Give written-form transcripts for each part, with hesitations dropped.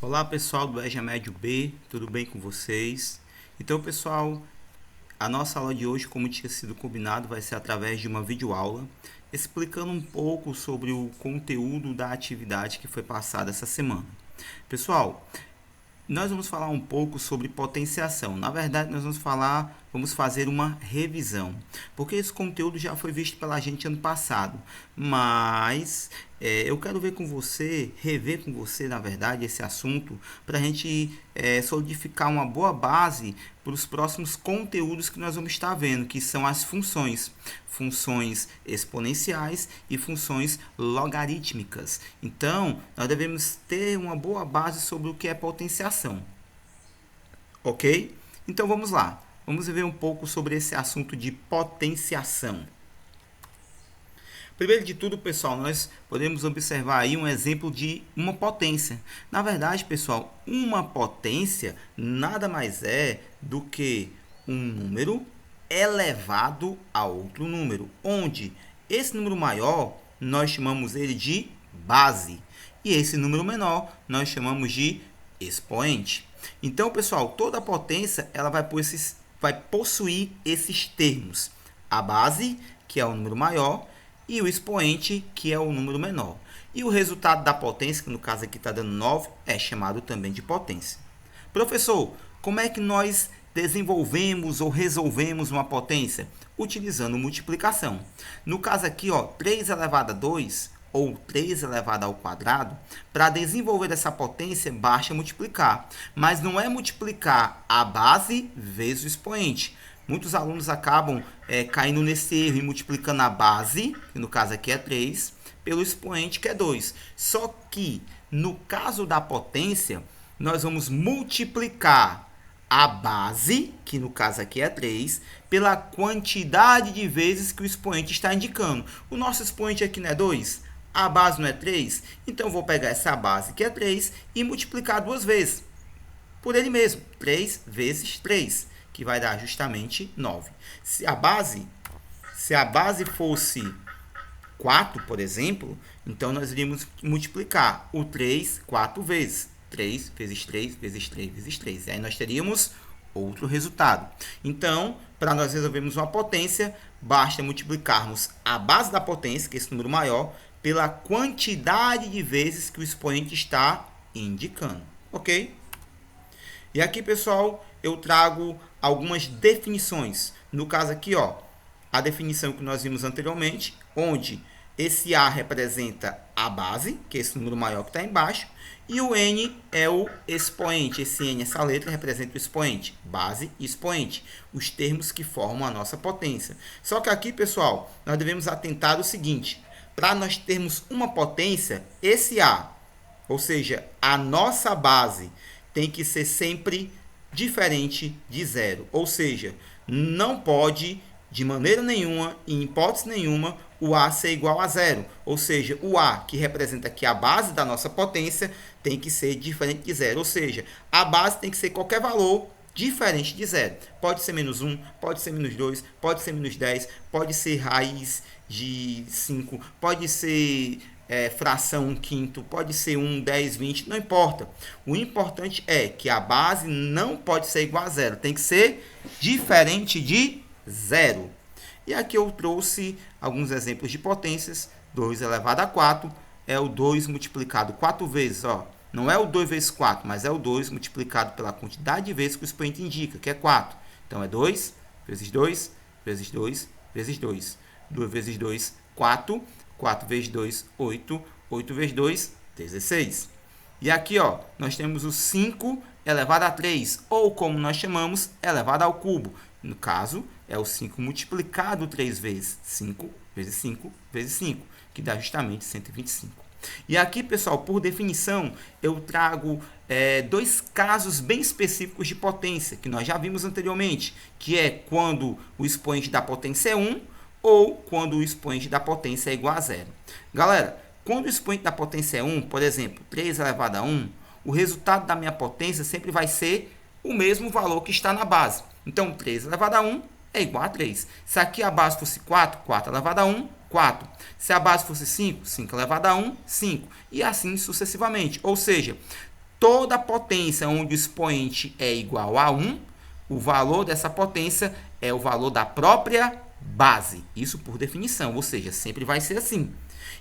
Olá pessoal do EJA Médio B, tudo bem com vocês? Então pessoal, a nossa aula de hoje, como tinha sido combinado, vai ser através de uma videoaula explicando um pouco sobre o conteúdo da atividade que foi passada essa semana. Pessoal, nós vamos falar um pouco sobre potenciação. Na verdade, vamos fazer uma revisão, porque esse conteúdo já foi visto pela gente ano passado, mas eu quero rever com você, na verdade, esse assunto, para a gente solidificar uma boa base para os próximos conteúdos que nós vamos estar vendo, que são as funções exponenciais e funções logarítmicas. Então, nós devemos ter uma boa base sobre o que é potenciação. Ok? Então vamos lá. Vamos ver um pouco sobre esse assunto de potenciação. Primeiro de tudo, pessoal, nós podemos observar aí um exemplo de uma potência. Na verdade, pessoal, uma potência nada mais é do que um número elevado a outro número, onde esse número maior nós chamamos ele de base e esse número menor nós chamamos de expoente. Então, pessoal, toda potência ela vai possuir esses termos: a base, que é o número maior, e o expoente, que é o número menor. E o resultado da potência, que no caso aqui está dando 9, é chamado também de potência. Professor, como é que nós desenvolvemos ou resolvemos uma potência? Utilizando multiplicação. No caso aqui, 3 elevado a 2, ou 3 elevado ao quadrado, para desenvolver essa potência, basta multiplicar. Mas não é multiplicar a base vezes o expoente. Muitos alunos acabam caindo nesse erro e multiplicando a base, que no caso aqui é 3, pelo expoente, que é 2. Só que, no caso da potência, nós vamos multiplicar a base, que no caso aqui é 3, pela quantidade de vezes que o expoente está indicando. O nosso expoente aqui não é 2? A base não é 3? Então, eu vou pegar essa base, que é 3, e multiplicar duas vezes por ele mesmo. 3 vezes 3, que vai dar justamente 9. Se a base fosse 4, por exemplo, então nós iríamos multiplicar o 3 4 vezes. 3 vezes 3 vezes 3 vezes 3. E aí nós teríamos outro resultado. Então, para nós resolvermos uma potência, basta multiplicarmos a base da potência, que é esse número maior, pela quantidade de vezes que o expoente está indicando. Ok? E aqui, pessoal, eu trago algumas definições. No caso aqui, a definição que nós vimos anteriormente, onde esse A representa a base, que é esse número maior que está embaixo, e o N é o expoente. Esse N, essa letra, representa o expoente. Base e expoente, os termos que formam a nossa potência. Só que aqui, pessoal, nós devemos atentar ao seguinte: para nós termos uma potência, esse A, ou seja, a nossa base, tem que ser sempre diferente de zero. Ou seja, não pode, de maneira nenhuma, em hipótese nenhuma, o A ser igual a zero. Ou seja, o A, que representa aqui a base da nossa potência, tem que ser diferente de zero. Ou seja, a base tem que ser qualquer valor diferente de zero. Pode ser menos 1, pode ser menos 2, pode ser menos 10, pode ser raiz de 5, pode ser fração 1/5, pode ser 1, 10, 20, não importa. O importante é que a base não pode ser igual a zero, tem que ser diferente de zero. E aqui eu trouxe alguns exemplos de potências. 2 elevado a 4 é o 2 multiplicado 4 vezes. Não é o 2 vezes 4, mas é o 2 multiplicado pela quantidade de vezes que o expoente indica, que é 4. Então, é 2 vezes 2 vezes 2 vezes 2. 2 vezes 2, 4. 4 vezes 2, 8. 8 vezes 2, 16. E aqui, nós temos o 5 elevado a 3, ou como nós chamamos, elevado ao cubo. No caso, é o 5 multiplicado 3 vezes. 5 vezes 5 vezes 5, que dá justamente 125. E aqui, pessoal, por definição, eu trago dois casos bem específicos de potência, que nós já vimos anteriormente, que é quando o expoente da potência é 1, ou quando o expoente da potência é igual a zero. Galera, quando o expoente da potência é 1, por exemplo, 3 elevado a 1, o resultado da minha potência sempre vai ser o mesmo valor que está na base. Então, 3 elevado a 1 é igual a 3. Se aqui a base fosse 4, 4 elevado a 1, 4. Se a base fosse 5, 5 elevado a 1, 5. E assim sucessivamente. Ou seja, toda potência onde o expoente é igual a 1, o valor dessa potência é o valor da própria base. Isso por definição, ou seja, sempre vai ser assim.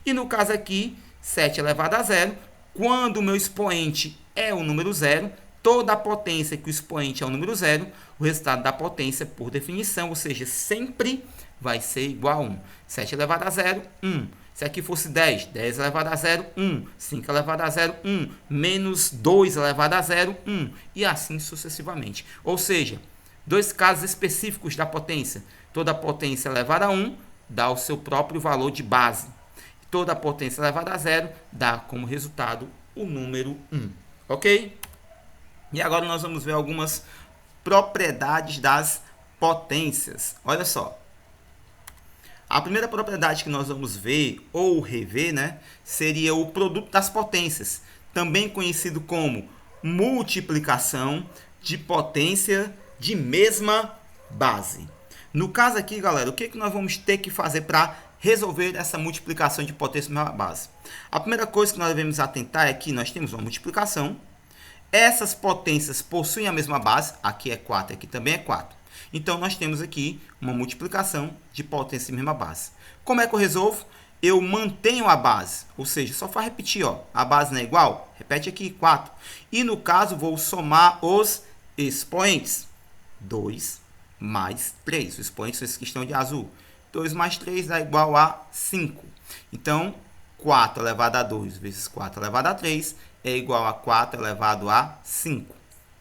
E no caso aqui, 7 elevado a 0, quando o meu expoente é o número 0, toda a potência que o expoente é o número 0, o resultado da potência, por definição, ou seja, sempre vai ser igual a 1. 7 elevado a 0, 1. Se aqui fosse 10, 10 elevado a 0, 1. 5 elevado a 0, 1. Menos 2 elevado a 0, 1. E assim sucessivamente. Ou seja, dois casos específicos da potência. Toda potência elevada a 1 dá o seu próprio valor de base. Toda potência elevada a 0 dá como resultado o número 1. Ok? E agora nós vamos ver algumas propriedades das potências. Olha só. A primeira propriedade que nós vamos ver, ou rever, né, seria o produto das potências, também conhecido como multiplicação de potência de mesma base. No caso aqui, galera, o que nós vamos ter que fazer para resolver essa multiplicação de potência de mesma base? A primeira coisa que nós devemos atentar é que nós temos uma multiplicação. Essas potências possuem a mesma base, aqui é 4, aqui também é 4. Então, nós temos aqui uma multiplicação de potência de mesma base. Como é que eu resolvo? Eu mantenho a base, ou seja, só faz repetir, ó, a base não é igual? Repete aqui, 4. E no caso, vou somar os expoentes. 2 mais 3. Os expoentes são esses que estão de azul. 2 mais 3 dá igual a 5. Então, 4 elevado a 2 vezes 4 elevado a 3 é igual a 4 elevado a 5.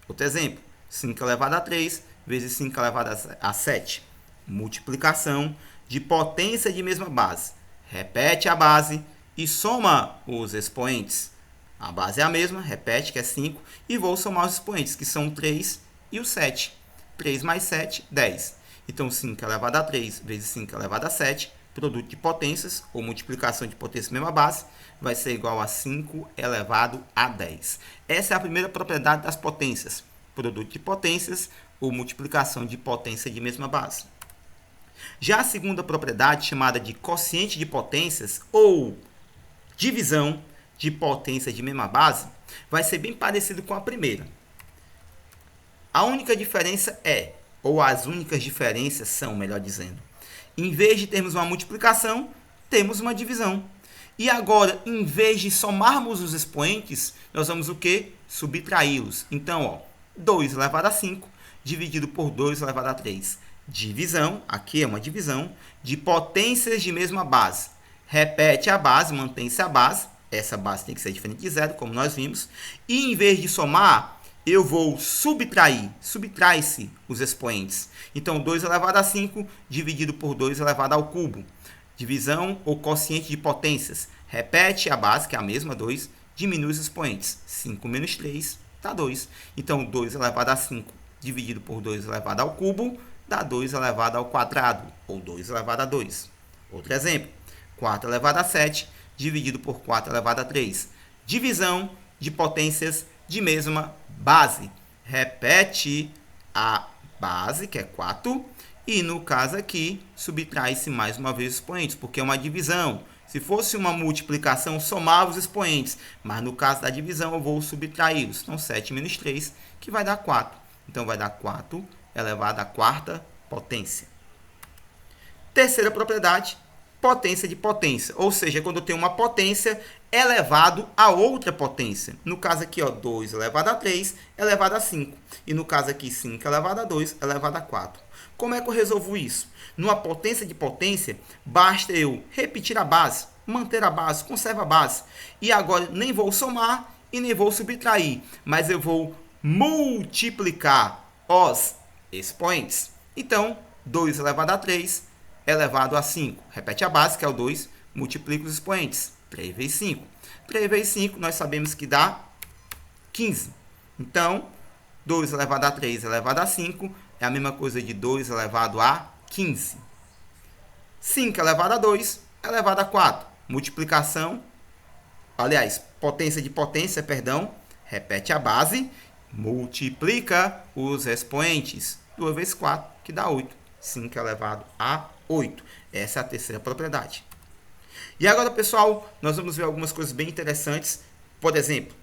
Outro exemplo, 5 elevado a 3 vezes 5 elevado a 7. Multiplicação de potência de mesma base. Repete a base e soma os expoentes. A base é a mesma, repete que é 5. E vou somar os expoentes, que são 3 e o 7. 3 mais 7, 10. Então, 5 elevado a 3 vezes 5 elevado a 7, produto de potências, ou multiplicação de potência de mesma base, vai ser igual a 5 elevado a 10. Essa é a primeira propriedade das potências. Produto de potências, ou multiplicação de potência de mesma base. Já a segunda propriedade, chamada de quociente de potências, ou divisão de potência de mesma base, vai ser bem parecido com a primeira. A única diferença é, ou as únicas diferenças são, melhor dizendo, em vez de termos uma multiplicação, temos uma divisão. E agora, em vez de somarmos os expoentes, nós vamos o quê? Subtraí-los. Então, ó, 2 elevado a 5 dividido por 2 elevado a 3. Divisão, aqui é uma divisão, de potências de mesma base. Repete a base, mantém-se a base. Essa base tem que ser diferente de 0, como nós vimos. E em vez de somar, eu vou subtrair. Subtrai-se os expoentes. Então, 2 elevado a 5 dividido por 2 elevado ao cubo. Divisão ou quociente de potências. Repete a base, que é a mesma, 2. Diminui os expoentes. 5 menos 3 dá 2. Então, 2 elevado a 5 dividido por 2 elevado ao cubo dá 2 elevado ao quadrado, ou 2 elevado a 2. Outro exemplo, 4 elevado a 7 dividido por 4 elevado a 3. Divisão de potências de mesma base. Repete a base, que é 4, e no caso aqui, subtrai-se mais uma vez os expoentes, porque é uma divisão. Se fosse uma multiplicação, somava os expoentes, mas no caso da divisão eu vou subtraí-los. Então, 7 menos 3, que vai dar 4. Então, vai dar 4 elevado à quarta potência. Terceira propriedade, potência de potência. Ou seja, quando eu tenho uma potência elevado a outra potência. No caso aqui, ó, 2 elevado a 3 elevado a 5. E no caso aqui, 5 elevado a 2 elevado a 4. Como é que eu resolvo isso? Numa potência de potência, basta eu repetir a base, manter a base, conserva a base. E agora nem vou somar e nem vou subtrair, mas eu vou multiplicar os expoentes. Então, 2 elevado a 3 elevado a 5. Repete a base, que é o 2, multiplica os expoentes. 3 vezes 5. 3 vezes 5, nós sabemos que dá 15. Então, 2 elevado a 3 elevado a 5 é a mesma coisa de 2 elevado a 15. 5 elevado a 2 elevado a 4. Multiplicação, aliás, potência de potência, perdão. Repete a base, multiplica os expoentes. 2 vezes 4, que dá 8. 5 elevado a 8. Essa é a terceira propriedade. E agora, pessoal, nós vamos ver algumas coisas bem interessantes. Por exemplo,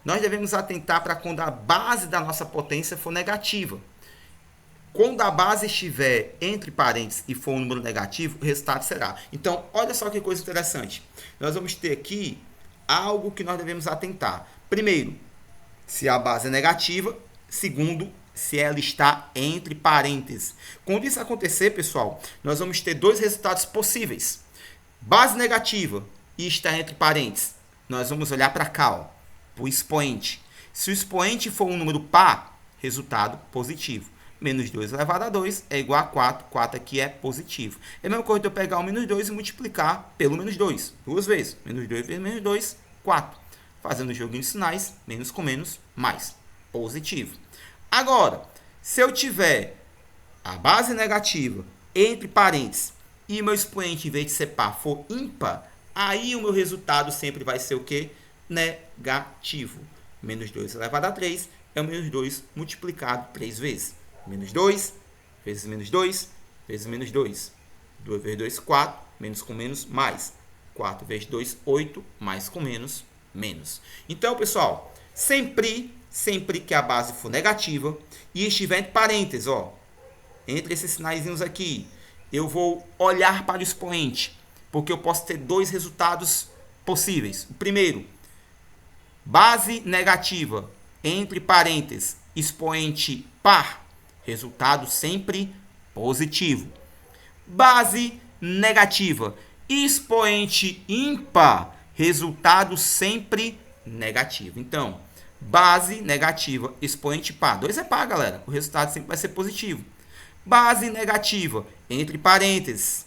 nós devemos atentar para quando a base da nossa potência for negativa. Quando a base estiver entre parênteses e for um número negativo, o resultado será. Então, olha só que coisa interessante. Nós vamos ter aqui algo que nós devemos atentar. Primeiro, se a base é negativa. Segundo, se ela está entre parênteses. Quando isso acontecer, pessoal, nós vamos ter dois resultados possíveis. Base negativa e está entre parênteses. Nós vamos olhar para cá, ó, para o expoente. Se o expoente for um número par, resultado positivo. Menos 2 elevado a 2 é igual a 4. 4 aqui é positivo. É a mesma coisa de eu pegar o menos 2 e multiplicar pelo menos 2. Duas vezes. Menos 2 vezes menos 2, 4. Fazendo o joguinho de sinais, menos com menos, mais. Positivo. Agora, se eu tiver a base negativa entre parênteses e meu expoente, em vez de ser par, for ímpar, aí o meu resultado sempre vai ser o quê? Negativo. Menos 2 elevado a 3 é o menos 2 multiplicado 3 vezes. Menos 2, vezes menos 2, vezes menos 2. 2 vezes 2, 4. Menos com menos, mais. 4 vezes 2, 8. Mais com menos, menos. Então, pessoal, sempre que a base for negativa e estiver entre parênteses, ó, entre esses sinaizinhos aqui, eu vou olhar para o expoente, porque eu posso ter dois resultados possíveis. O primeiro, base negativa, entre parênteses, expoente par, resultado sempre positivo. Base negativa, expoente ímpar, resultado sempre negativo. Então, base negativa, expoente par. 2 é par, galera. O resultado sempre vai ser positivo. Base negativa, entre parênteses,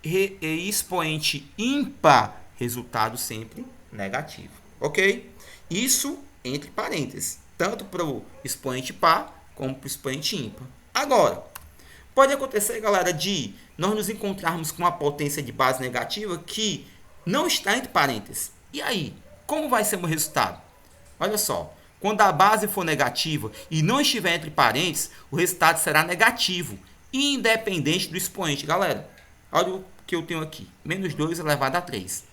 expoente ímpar, resultado sempre negativo. Ok? Isso entre parênteses. Tanto para o expoente par, como para o expoente ímpar. Agora, pode acontecer, galera, de nós nos encontrarmos com uma potência de base negativa que não está entre parênteses. E aí, como vai ser o meu resultado? Olha só, quando a base for negativa e não estiver entre parênteses, o resultado será negativo, independente do expoente. Galera, olha o que eu tenho aqui, menos 2 elevado a 3.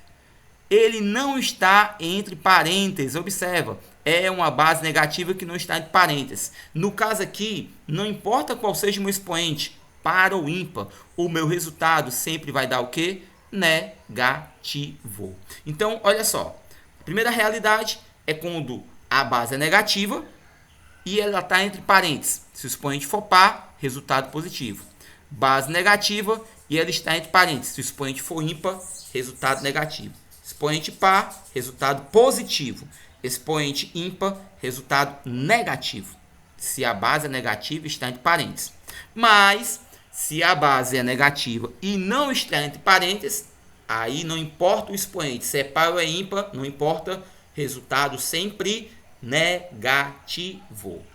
Ele não está entre parênteses, observa. É uma base negativa que não está entre parênteses. No caso aqui, não importa qual seja o meu expoente, par ou ímpar, o meu resultado sempre vai dar o quê? Negativo. Então, olha só. A primeira realidade é quando a base é negativa e ela está entre parênteses. Se o expoente for par, resultado positivo. Base negativa e ela está entre parênteses. Se o expoente for ímpar, resultado negativo. Expoente par, resultado positivo. Expoente ímpar, resultado negativo. Se a base é negativa, está entre parênteses. Mas, se a base é negativa e não está entre parênteses, aí não importa o expoente. Se é par ou é ímpar, não importa. Resultado sempre negativo.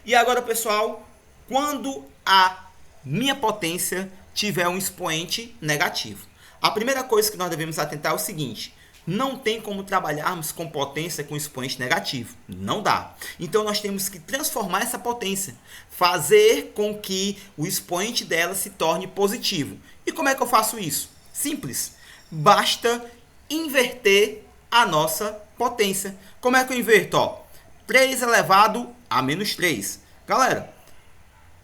E agora, pessoal, quando a minha potência tiver um expoente negativo. A primeira coisa que nós devemos atentar é o seguinte: não tem como trabalharmos com potência com expoente negativo. Não dá. Então, nós temos que transformar essa potência. Fazer com que o expoente dela se torne positivo. E como é que eu faço isso? Simples. Basta inverter a nossa potência. Como é que eu inverto? Ó, 3 elevado a menos 3. Galera,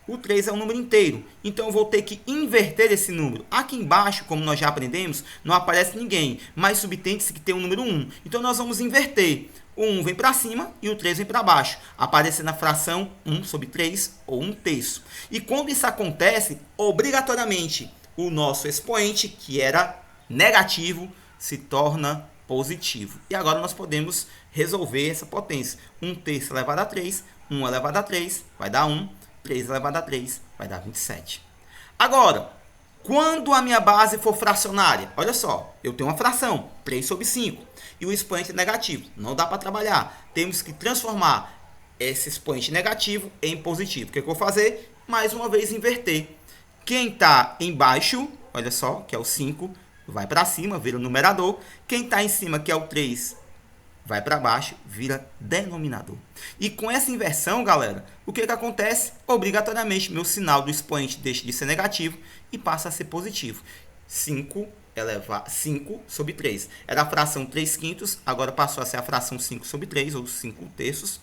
o 3 é um número inteiro, então eu vou ter que inverter esse número. Aqui embaixo, como nós já aprendemos, não aparece ninguém, mas subtende-se que tem o número 1. Então nós vamos inverter. O 1 vem para cima e o 3 vem para baixo, aparecendo na fração 1 sobre 3 ou 1/3. E quando isso acontece, obrigatoriamente, o nosso expoente, que era negativo, se torna positivo. E agora nós podemos resolver essa potência. 1/3 elevado a 3, 1 elevado a 3 vai dar 1. 3 elevado a 3 vai dar 27. Agora, quando a minha base for fracionária, olha só, eu tenho uma fração, 3 sobre 5, e o expoente é negativo. Não dá para trabalhar. Temos que transformar esse expoente negativo em positivo. O que eu vou fazer? Mais uma vez, inverter. Quem está embaixo, olha só, que é o 5, vai para cima, vira o numerador. Quem está em cima, que é o 3, vai para baixo, vira denominador. E com essa inversão, galera, o que acontece? Obrigatoriamente, meu sinal do expoente deixa de ser negativo e passa a ser positivo. 5 5 sobre 3. Era a fração 3/5, agora passou a ser a fração 5 sobre 3, ou 5/3,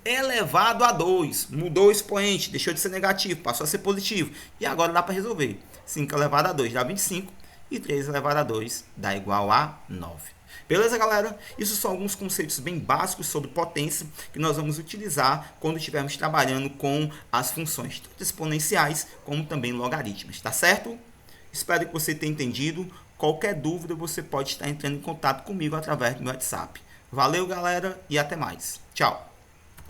elevado a 2. Mudou o expoente, deixou de ser negativo, passou a ser positivo. E agora dá para resolver. 5 elevado a 2 dá 25, e 3 elevado a 2 dá igual a 9. Beleza, galera? Isso são alguns conceitos bem básicos sobre potência que nós vamos utilizar quando estivermos trabalhando com as funções tanto exponenciais como também logarítmicas, tá certo? Espero que você tenha entendido. Qualquer dúvida você pode estar entrando em contato comigo através do meu WhatsApp. Valeu, galera, e até mais. Tchau!